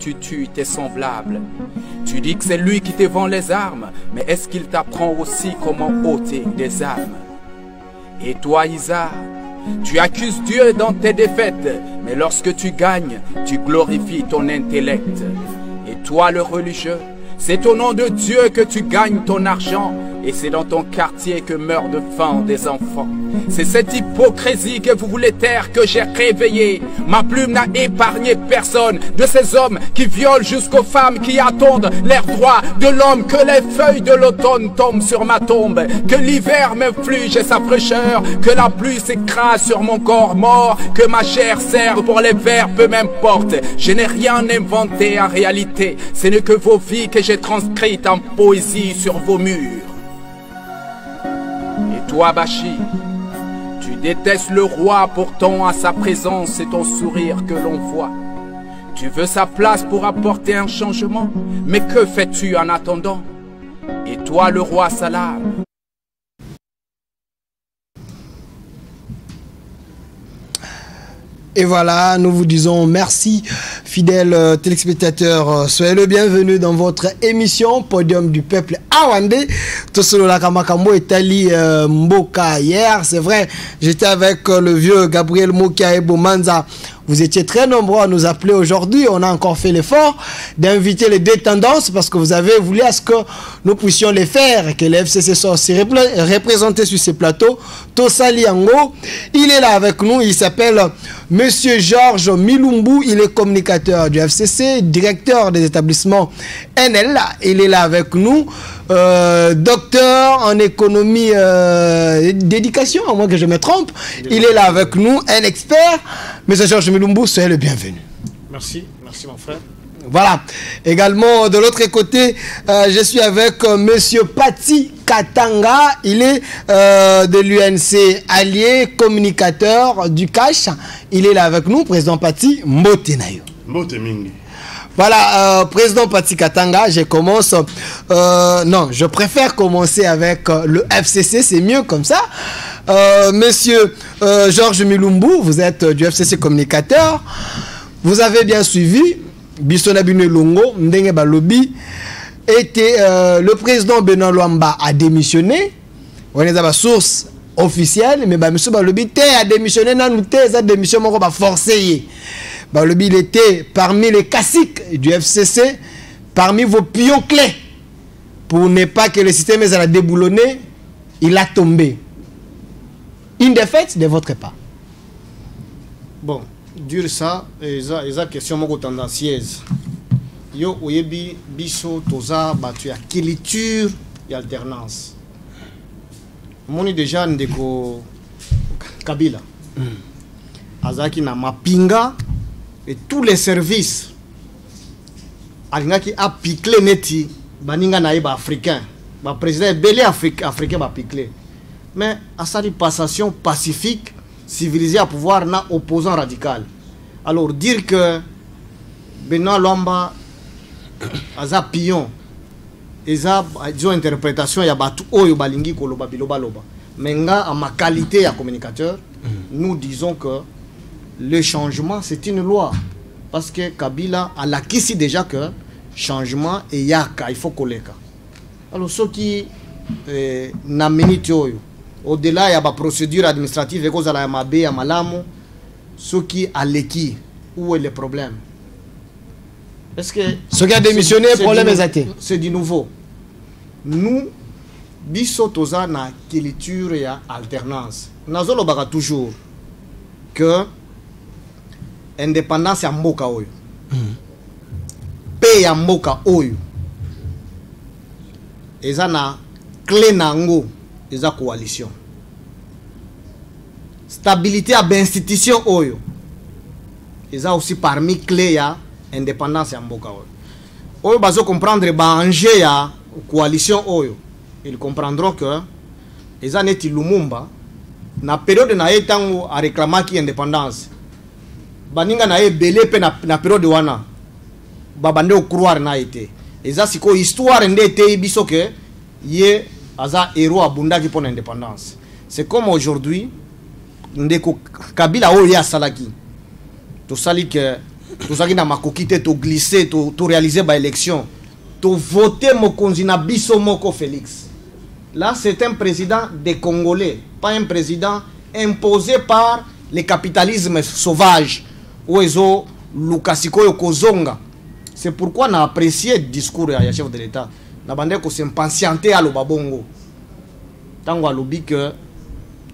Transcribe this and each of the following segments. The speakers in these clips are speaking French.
Tu tues tes semblables. Tu dis que c'est lui qui te vend les armes, mais est-ce qu'il t'apprend aussi comment ôter des armes? Et toi, Isa, tu accuses Dieu dans tes défaites, mais lorsque tu gagnes, tu glorifies ton intellect. Et toi, le religieux, c'est au nom de Dieu que tu gagnes ton argent, et c'est dans ton quartier que meurent de faim des enfants. C'est cette hypocrisie que vous voulez taire que j'ai réveillée. Ma plume n'a épargné personne, de ces hommes qui violent jusqu'aux femmes qui attendent l'air droit de l'homme. Que les feuilles de l'automne tombent sur ma tombe, que l'hiver m'inflige sa fraîcheur, que la pluie s'écrase sur mon corps mort, que ma chair serve pour les vers, peu m'importe. Je n'ai rien inventé en réalité, ce n'est que vos vies que j'ai transcrites en poésie sur vos murs. Et toi, Bachi, tu détestes le roi, pourtant à sa présence c'est ton sourire que l'on voit. Tu veux sa place pour apporter un changement, mais que fais-tu en attendant? Et toi, le roi Salam? Et voilà, nous vous disons merci, fidèles téléspectateurs. Soyez le bienvenu dans votre émission Podium du Peuple Awande. Tosolo Lakamakambo est allé Mboka hier. C'est vrai, j'étais avec le vieux Gabriel Mokia et Bomanza. Vous étiez très nombreux à nous appeler aujourd'hui. On a encore fait l'effort d'inviter les deux tendances parce que vous avez voulu à ce que nous puissions les faire et que les FCC soient aussi représentés sur ces plateaux. Tosali Yango, il est là avec nous. Il s'appelle Monsieur Georges Milumbu. Il est communicateur du FCC, directeur des établissements NL. Il est là avec nous. Docteur en économie d'éducation, à moins que je me trompe. Il est là avec nous, un expert. Monsieur Georges Milumbu, soyez le bienvenu. Merci, merci mon frère. Voilà. Également, de l'autre côté, je suis avec Monsieur Pati Katanga. Il est de l'UNC allié, communicateur du CASH. Il est là avec nous, président Pati Mbotenayo. Mbotemingi. Voilà, président Pati Katanga, je commence. Non, je préfère commencer avec le FCC, c'est mieux comme ça. Monsieur Georges Milumbu, vous êtes du FCC communicateur. Vous avez bien suivi. Bissona Bine Longo, Ndenge Balobi, était le président Benoît Luamba a démissionné. On est à la source officielle, mais monsieur Balobi a démissionné. Nous a démissionné, on va forcer. Balobi, il était parmi les caciques du FCC, parmi vos pions clés. Pour ne pas que le système soit déboulonné, il a tombé. Une défaite de votre part. Bon, dire ça, c'est question moko tendancieuse. Yo oyebi biso toza batu ya culture et alternance. Moni déjà ndeko Kabila. Azaki na mapinga et tous les services alingaki a piclé neti baninga na ba africain ba président belé africain ba piclé mais à sa passation pacifique civilisée à pouvoir na opposant radical. Alors dire que Benoît Luamba aza pion eza disons interprétation ya batu oyo balingi koloba biloba loba mais nga à ma qualité à communicateur nous disons que le changement, c'est une loi. Parce que Kabila a l'acquis déjà que changement et yaka, il faut coller. Alors, ce qui n'a minute au-delà, il y a des procédures administratives, il y a des malamo, ce qui a l'équipe, où est le problème? Est-ce que ce qui a démissionné, le problème est athée. C'est du nouveau. Nous, bisotoza na culture et alternance. Nazolo baga toujours que indépendance ya mboka oyo pe ya mboka oyo eza na clé nango eza coalition stabilité ya institution oyo eza aussi parmi clé ya indépendance ya mboka oyo bazo comprendre ba enjeu ya coalition oyo ils comprendront que eza neti Lumumba na période na etango a réclamaki indépendance baninga na belé pe na période wana babande o croire na été eza siko histoire ndete biso que ye aza héros abundaki pour l'indépendance. C'est comme aujourd'hui ndeko Kabila o ya salaki to sali que tout ça qui n'a makokite to glisser to réaliser ba élection to voter mokonzi na biso moko Félix. Là c'est un président des Congolais, pas un président imposé par le capitalisme sauvage ou ezo lukasiko yo kozonga. C'est pourquoi on a apprécié le discours du chef de l'État. On a s'impatienter à l'obabongo. Tant qu'on a que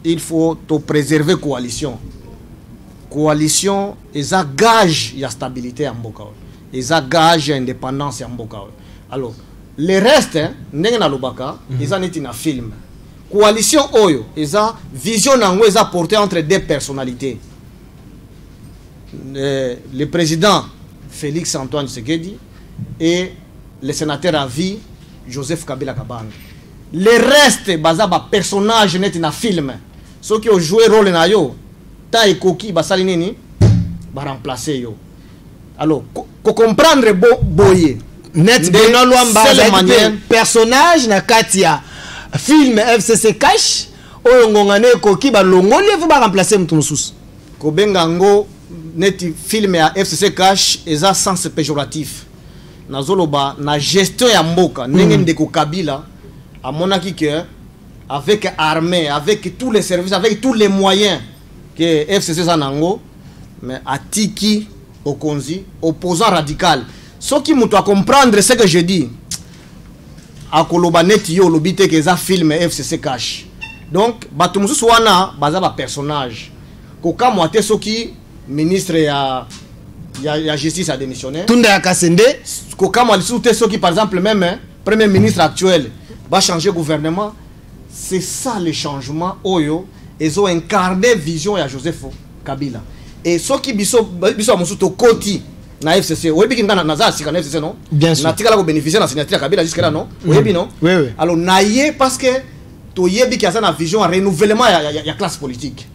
il faut préserver la coalition. Coalition, ils ont gage de stabilité en Mboka. Ils ont gage d'indépendance en Mboka. Alors, le reste, ils ont été dans film. Coalition Oyo, ils ont vision ils ont porté entre deux personnalités. Le président Félix Antoine Tshisekedi et le sénateur à vie Joseph Kabila Kabanga. Le reste, bazaba personnage net na film. Ceux qui ont joué rôle na yo, ta et koki basali nini, ba remplacer yo. Alors, ko comprendre boye. Net de personnage na katia film FCC Cash oyo ngongane koki ba longoli fu ba remplacer mutu mususu. Ko bengango net film ya FCC Cash eza sens péjoratif. Nazoloba na gestion ya mboka ndenge ndeko Kabila amonaki que avec armée, avec tous les services, avec tous les moyens que FCC Zanango, mais atiki okonzi opposant radical. Ce qui me doit comprendre ce que je dis. Akoloba net yo lobite que za film FCC Cash. Donc batumusu swana baza ba personnage. Koka moate soki ministre ya justice a démissionné. Tunda ya Kasende. Koka moate soki par exemple même premier ministre actuel va changer gouvernement. C'est ça le changement oyo. Ils ont incarné vision ya Joseph Kabila. Et ce qui biso musuto koti na FCC. Vous voyez na naza sika na FCC non? Bien sûr. Na tika la bénéficier na signature Kabila jusqu'à là non? Vous voyez non? Oui oui. Alors naie parce que to yebi ki azana vision à renouvellement ya classe politique.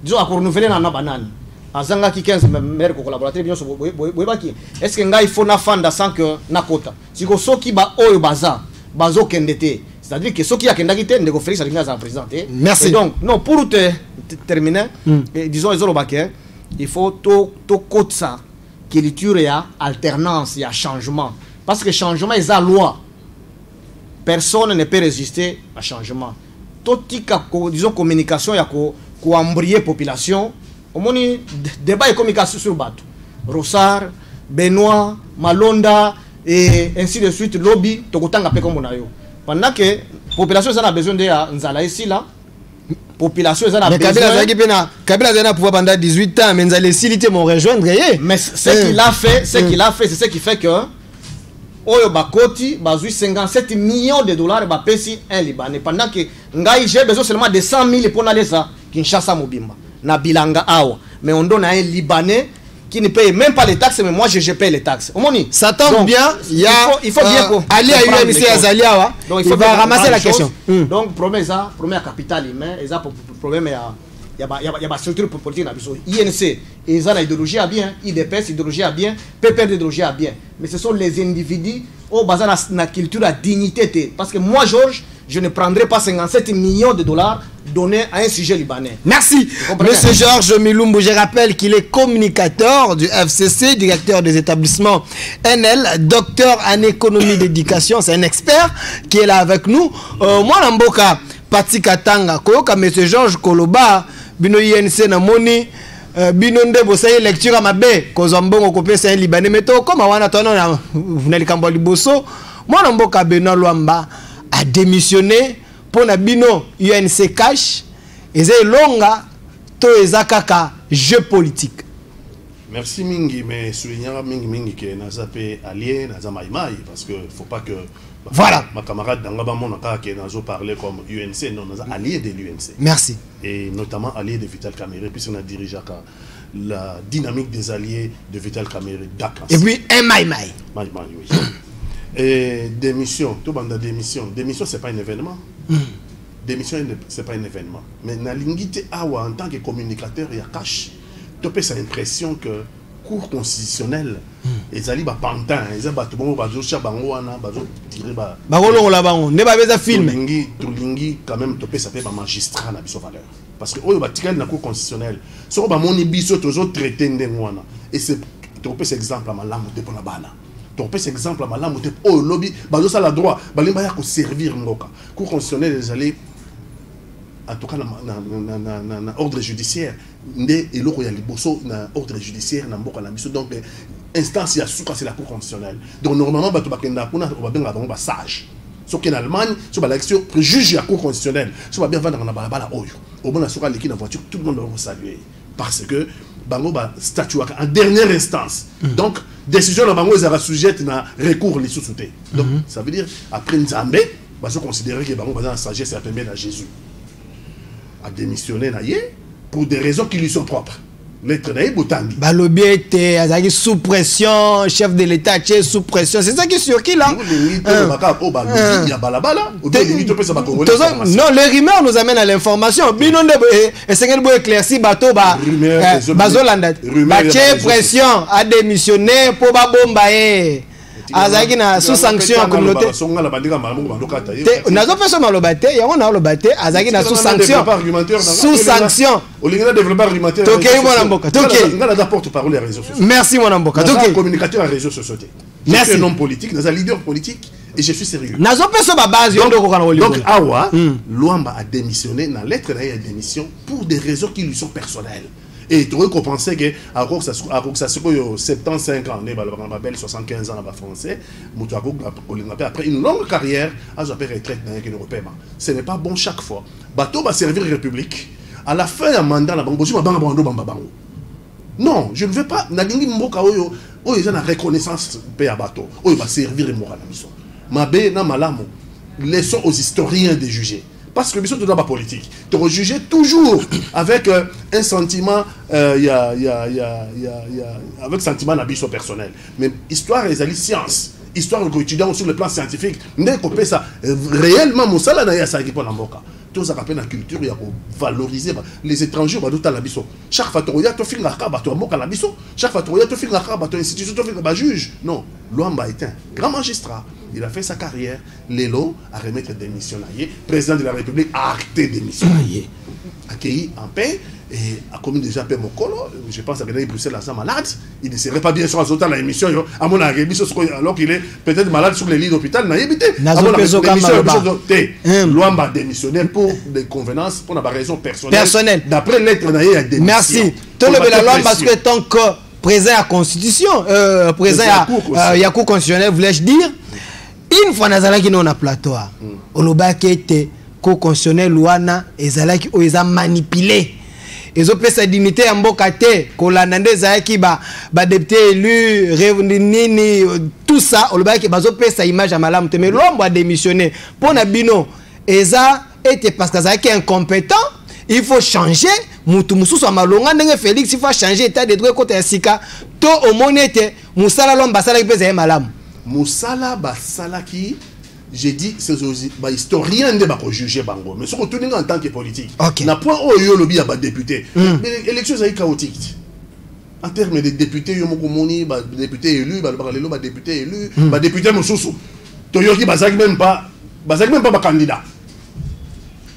Disons à renouveler na banane. Azanga ki 15 maire collaborateur bien so boyeba ki. Est-ce que ngai faut na fanda sans que na kota. Siko soki ba oyo baza bazo kendete. C'est-à-dire que ceux qui a kendagité ndeko Félix Alinga za présenté. Merci. Et donc non pour terminer disons les Zolobaké, il faut to côte ça qu'il y a alternance, il y a changement parce que changement est la loi. Personne ne peut résister à changement. Tout disons communication il y a ko embrayer population. Au moins débat et communication sur bateau. Rossard, Benoît, Malonda et ainsi de suite lobby to kotanga pe comme on a yo. Pendant que population a besoin de nzala ici là, population a besoin. Kabila a pouvoir pendant 18 ans, mais nzala ici il m'ont rejoindre. Mais ce qu'il a fait, c'est ce qui fait que Oyo Bakoti bazui 57 millions de dollars ba pesi un Libanais. Pendant que ngai j'ai besoin seulement de 100 000 pour aller ça Kinshasa Mobimba na bilanga awa. Mais on donne à un Libanais qui ne paye même pas les taxes, mais moi je paye les taxes. Ça tombe bien, il faut bien aller à UNC Azaliawa. Donc il va ramasser la question. Donc premier capital humain, et ça problème il y a une structure politique dans INC, ils ont l'idéologie à bien, IDPS idéologie à bien, PPR idéologie à bien. Mais ce sont les individus au bazar na culture la dignité. Parce que moi Georges, je ne prendrai pas 57 millions de dollars donnés à un sujet libanais. Merci. Monsieur Georges Milumbu, je rappelle qu'il est communicateur du FCC, directeur des établissements NL, docteur en économie d'éducation. C'est un expert qui est là avec nous. Moi, Namboka, Pati Katanga, Koyoka, Monsieur Georges Koloba, Bino INC Namoni, Bino Ndebo, ça y est, lecture à ma baie, Kozambon, Okopé, c'est un Libanais. Mais comme on a entendu, vous n'allez qu'en boire du bosso. Moi, Namboka, Beno Luamba a démissionné pour na bino UNC Cash et c'est longa to ezakaka jeu politique. Merci mingi, mais souligner mingi que naza pe allié naza maïmaï parce que faut pas que voilà ma camarade Dangaba Monaka qui nazo parler comme UNC non naza allié de l'UNC. Merci. Et notamment allié de Vital Kamerhe puisqu'on a dirigé la dynamique des alliés de Vital Kamerhe Dakar. Et puis un maïmaï. Maïmaï oui. Et démission, tout bande démission c'est pas un événement. Démission c'est pas un événement. Mais na lingité awa en tant que communicateur il y a cash. Tu peux cette impression que cour constitutionnel les ali ba pantin, ils ba to bon ba zo cha bango wana ba zo tirer ba. Ba rolongo la bango, ne ba beza film. Lingi quand même tu peux ça ba magistrat na biso valeur. Parce que oyo ba tirer na cour constitutionnel, so ba moni biso tozo traiter ndengwana et c'est tu repères cet exemple à Malamu de Bonabana. Tu repères cet exemple à Malamu de oh lobby, bazo ça la droit, balimba ya ko servir ngoka. Cour constitutionnelle les allés en tout cas na ordre judiciaire ndé eloko ya liboso na ordre judiciaire na mboka na biso donc instance ya suka c'est la cour constitutionnelle. Donc normalement bato bakenda kuna ba benga bango ba sage. Ce qui en Allemagne, sur l'élection, juge la cour constitutionnelle, sur bien vendre dans la balabala oyo. Au bon assurant l'équipe dans la voiture, tout le monde va saluer. Parce que Bango va statuer en dernière instance. Donc, décision de Bango, ils sera sujette à recours les sous-soutés. Donc, ça veut dire, après Nzambé, va se considérer que Bango va dans la sagesse et permet à Jésus à démissionner pour des raisons qui lui sont propres. Balobi était sous pression, chef de l'État sous pression. C'est ça qui est sur qui là? Non, les rumeurs nous amènent à l'information. Binon et c'est qu'elle éclaircir bateau Bazolanda. Pression à démissionner pour Babombaye. Azaki na sous sanction communauté. Nazo personne malobate, ya on a lobate, azaki na sous sanction. Sous sanction. Olingana développeur argumentaire. OK mon mboka. OK. Ngala d'apporte parole les réseaux sociaux. Merci mon mboka. OK. Communicateur à réseaux sociaux. Merci. Je suis un homme politique, un leader politique et je suis sérieux. Nazo personne ba base yo ndoko kana donc awa Luamba a démissionné dans lettre de démission pour des raisons qui lui sont personnelles. Et tu aurais pensé que à 75 ans, on belle 75 ans en français, après une longue carrière, à la retraite ce n'est pas bon chaque fois. Bateau va servir la République. À la fin du mandat, non, je ne veux pas. Nadingi Mboka Oyo, ils ont la reconnaissance à bateau. Il va servir le moral. Mabé na malamu. Laissons aux historiens de juger. Parce que mission doit pas politique. Tu vas juger toujours avec un sentiment, avec sentiment d'ambition personnel. Mais histoire et science, histoire que étudiant sur le plan scientifique, n'est qu'on ça réellement mon salaire n'a ça qui pour l'amboka. Tout ça rappelle la culture, il y a valoriser les étrangers va d'autres à l'ambition. Chaque fois tu as fait la carte, tu as moqué l'ambition. Chaque fois tu as fait la carte, tu as institution, tu as fait juge. Non, Luamba est un grand magistrat. Il a fait sa carrière. Lélo a remis des démissions. Président de la République a acté démission. Accueilli en paix et a commis déjà paix Mokolo. Je pense à Bruxelles à malade. Il ne serait pas bien sûr à la émission. À mon avis, alors qu'il est peut-être malade sur les lits d'hôpital. Luamba a démissionné pour des convenances, pour des raisons personnelles. D'après lettre, il a démissionné. Merci. Tout le Luamba parce que tant que présent à la Constitution, présent à la Cour constitutionnelle, voulais-je dire. Une fois nazalaki non na plateau olobaki ete ko constitutionnel wana ezalaki o eza manipulé ezopesa dignité ya mboka te kolanda nde ezalaki ba député élu nini tout ça olobaki bazopesa image ya malamu te mais Luamba a démissionné pona bino eza ete parce que azalaki incompétent il faut changer mutu mususu amalonga ndenge Félix il faut changer état de droit côté ya sika to omoni ete musala Luamba asalaki pesa ya malamu Moussala Basalaki, j'ai dit, c'est les historiens de juger Bango. Mais ce qu'on tourne en tant que politique. N'a point au lobby à député. Mais l'élection est chaotique. En termes de députés, il y a des députés élus, des députés élus, des députés Moussoussou. Toyoki Bazak même pas candidat.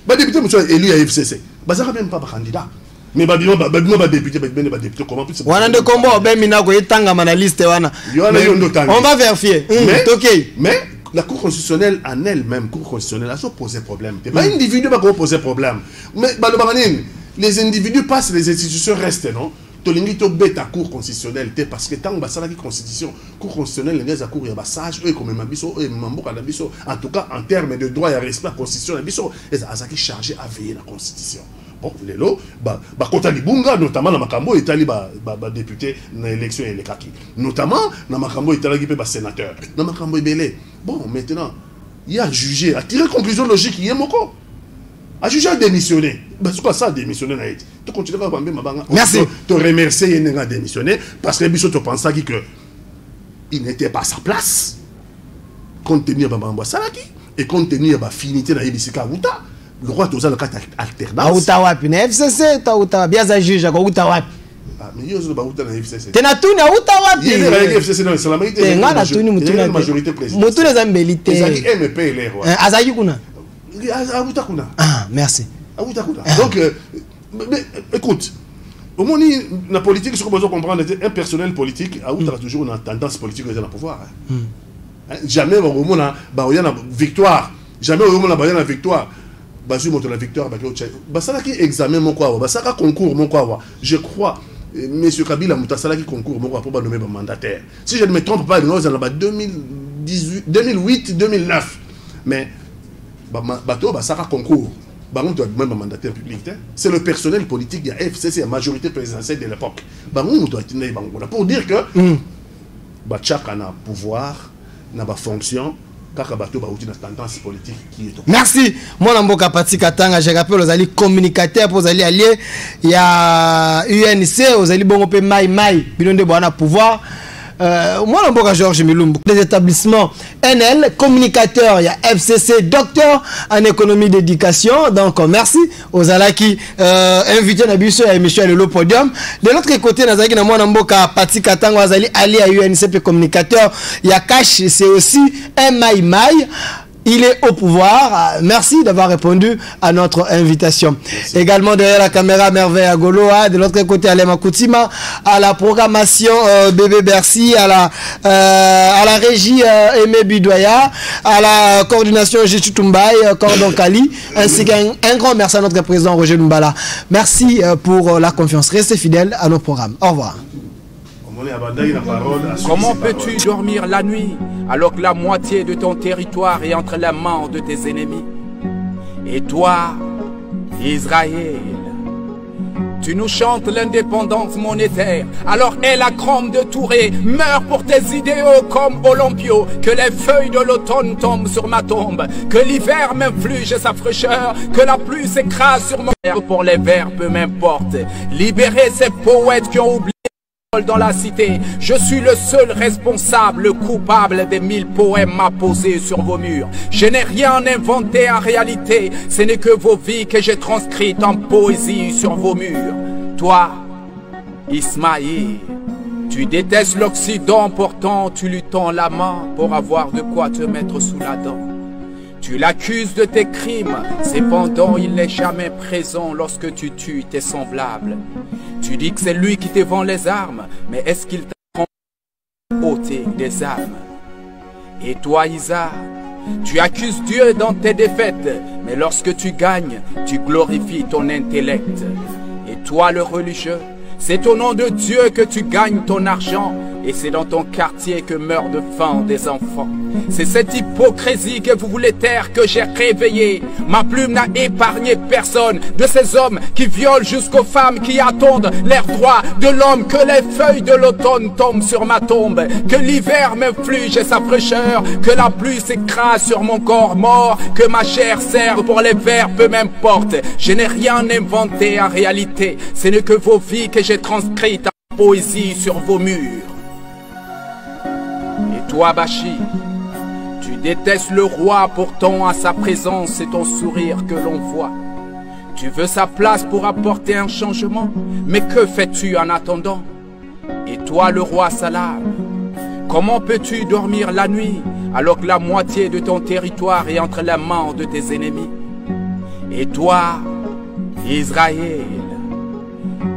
Des députés élus à FCC. Bazak même pas candidat. Mais député comment plus on va vérifier. Mais la Cour constitutionnelle en elle-même, Cour constitutionnelle, a posé problème. Pas individu va poser problème. Mais les individus passent, les institutions restent, non? Tolingi to beta Cour constitutionnelle parce que tant que la constitution, Cour constitutionnelle, les Cour il y a sage, eux comme Mabiso, eux Mamboka Nabiso, en tout cas en termes de droit et respect à la constitution, Nabiso, ils sont chargés à veiller la constitution. Bon, lelo, kota libunga, notamment dans Makambo, Itali, député dans l'élection et les kaki. Notamment dans Makambo, Itali, qui peut sénateur. Dans Makambo, belé. Bon, maintenant, il a jugé, a tiré conclusion logique, il y a moko. A jugé à démissionner. C'est quoi ça, démissionner? Tu continues à bamber ma banga. Merci. Tu remercies, il a démissionné, parce que les bichons te pensaient qu'il n'était pas à sa place. Compte tenu de Bamba Salaki, et compte tenu de la finité de la Yébisika Outa. Le roi de le cas alternance. Utawapi na FCC, utawapi bien za juge ko utawapi. Mais yo zo ba uta na FCC. Tena tuni utawapi. Il est la FCC dans la majorité. Ngana tuni mutuna majorité présidentielle. Mutuna za mbelite. Ezaki MP les rois. Azaki kuna. Abuta kuna. Ah, merci. Abuta kuna. Donc écoute, Au moins, la politique, ce qu'on doit comprendre, un personnel politique, a toujours une tendance politique dans le pouvoir. Jamais au moment où il y a une victoire. Jamais au moment où il y a une victoire. La victoire, ça qui examen mon quoi, ça qui concours mon quoi. Je crois, M. Kabila Moutasala qui concourt mon quoi pour nommer un mandataire. Si je ne me trompe pas, nous sommes en 2008-2009. Mais ça qui concours. Même mandataire public, c'est le personnel politique de la FCC, la majorité présidentielle de l'époque. Pour dire que chacun a un pouvoir, a une fonction, une tendance politique qui est. Merci. Moi, Mboka Pati Katanga, je rappelle aux alliés communicateurs, pour les alliés, il y a UNC, aux alliés Bongope Maï, bilon de Boana pouvoir. Moi, Mboka Georges Milumbu, des établissements NL, communicateur, il y a FCC, docteur en économie d'éducation. Donc, merci aux alliés qui invitent Nabiso et Michel le podium. De l'autre côté, Nazaki Namona Mboka Pati Katanga, aux alliés alliés à UNCP communicateur, il y a Cash, c'est aussi Maï. Il est au pouvoir. Merci d'avoir répondu à notre invitation. Merci. Également derrière la caméra, Merveille Agoloa. De l'autre côté, Alema Koutima. À la programmation, Bébé Bercy. À la régie, Aimé Bidoya. À la coordination, Jitu Tumbaï, Cordon Kali. Ainsi qu'un grand merci à notre président Roger Lumbala. Merci pour la confiance. Restez fidèles à nos programmes. Au revoir. Comment peux-tu dormir la nuit alors que la moitié de ton territoire est entre les mains de tes ennemis? Et toi, Israël, tu nous chantes l'indépendance monétaire alors elle la crème de Touré meurt pour tes idéaux comme Olympio. Que les feuilles de l'automne tombent sur ma tombe, que l'hiver m'inflige sa fraîcheur, que la pluie s'écrase sur mon cœur. Pour les vers, peu m'importe. Libérer ces poètes qui ont oublié dans la cité. Je suis le seul responsable, le coupable des 1000 poèmes apposés sur vos murs. Je n'ai rien inventé en réalité, ce n'est que vos vies que j'ai transcrites en poésie sur vos murs. Toi, Ismaïl, tu détestes l'Occident, pourtant tu lui tends la main pour avoir de quoi te mettre sous la dent. Tu l'accuses de tes crimes, cependant il n'est jamais présent lorsque tu tues tes semblables. Tu dis que c'est lui qui te vend les armes, mais est-ce qu'il t'apprend à ôter des armes? Et toi, Isa, tu accuses Dieu dans tes défaites, mais lorsque tu gagnes, tu glorifies ton intellect. Et toi, le religieux, c'est au nom de Dieu que tu gagnes ton argent, et c'est dans ton quartier que meurent de faim des enfants. C'est cette hypocrisie que vous voulez taire que j'ai réveillée. Ma plume n'a épargné personne de ces hommes qui violent jusqu'aux femmes qui attendent leurs droits de l'homme. Que les feuilles de l'automne tombent sur ma tombe, que l'hiver m'inflige sa fraîcheur, que la pluie s'écrase sur mon corps mort, que ma chair serve pour les vers, peu m'importe. Je n'ai rien inventé en réalité, ce n'est que vos vies que j'ai transcrites en poésie sur vos murs. Et toi, Bachi, tu détestes le roi, pourtant à sa présence c'est ton sourire que l'on voit. Tu veux sa place pour apporter un changement, mais que fais-tu en attendant? Et toi, le roi Salam, comment peux-tu dormir la nuit alors que la moitié de ton territoire est entre les mains de tes ennemis? Et toi, Israël,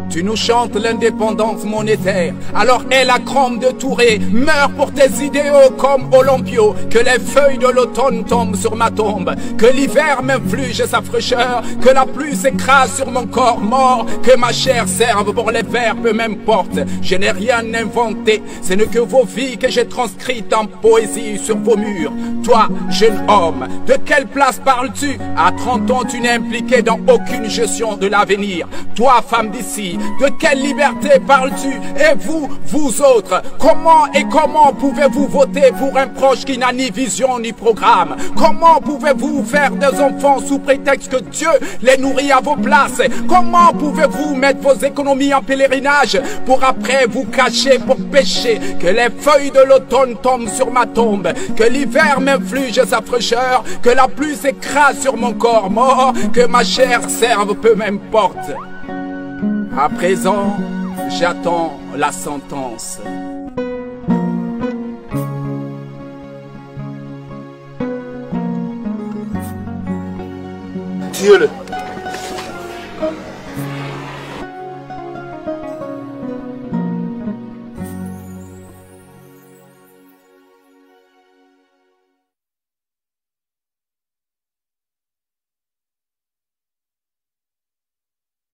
tu nous chantes l'indépendance monétaire alors elle, la crème de Touré, meurt pour tes idéaux comme Olympio. Que les feuilles de l'automne tombent sur ma tombe, que l'hiver m'inflige sa fraîcheur, que la pluie s'écrase sur mon corps mort, que ma chair serve pour les vers, peu m'importe. Je n'ai rien inventé, ce n'est que vos vies que j'ai transcrites en poésie sur vos murs. Toi, jeune homme, de quelle place parles-tu? À 30 ans, tu n'es impliqué dans aucune gestion de l'avenir. Toi, femme d'ici, de quelle liberté parles-tu? Et vous, vous autres, comment pouvez-vous voter pour un proche qui n'a ni vision ni programme? Comment pouvez-vous faire des enfants sous prétexte que Dieu les nourrit à vos places? Comment pouvez-vous mettre vos économies en pèlerinage pour après vous cacher pour pécher? Que les feuilles de l'automne tombent sur ma tombe, que l'hiver m'inflige sa fraîcheur, que la pluie s'écrase sur mon corps mort, que ma chair serve, peu m'importe. À présent, j'attends la sentence. Dieu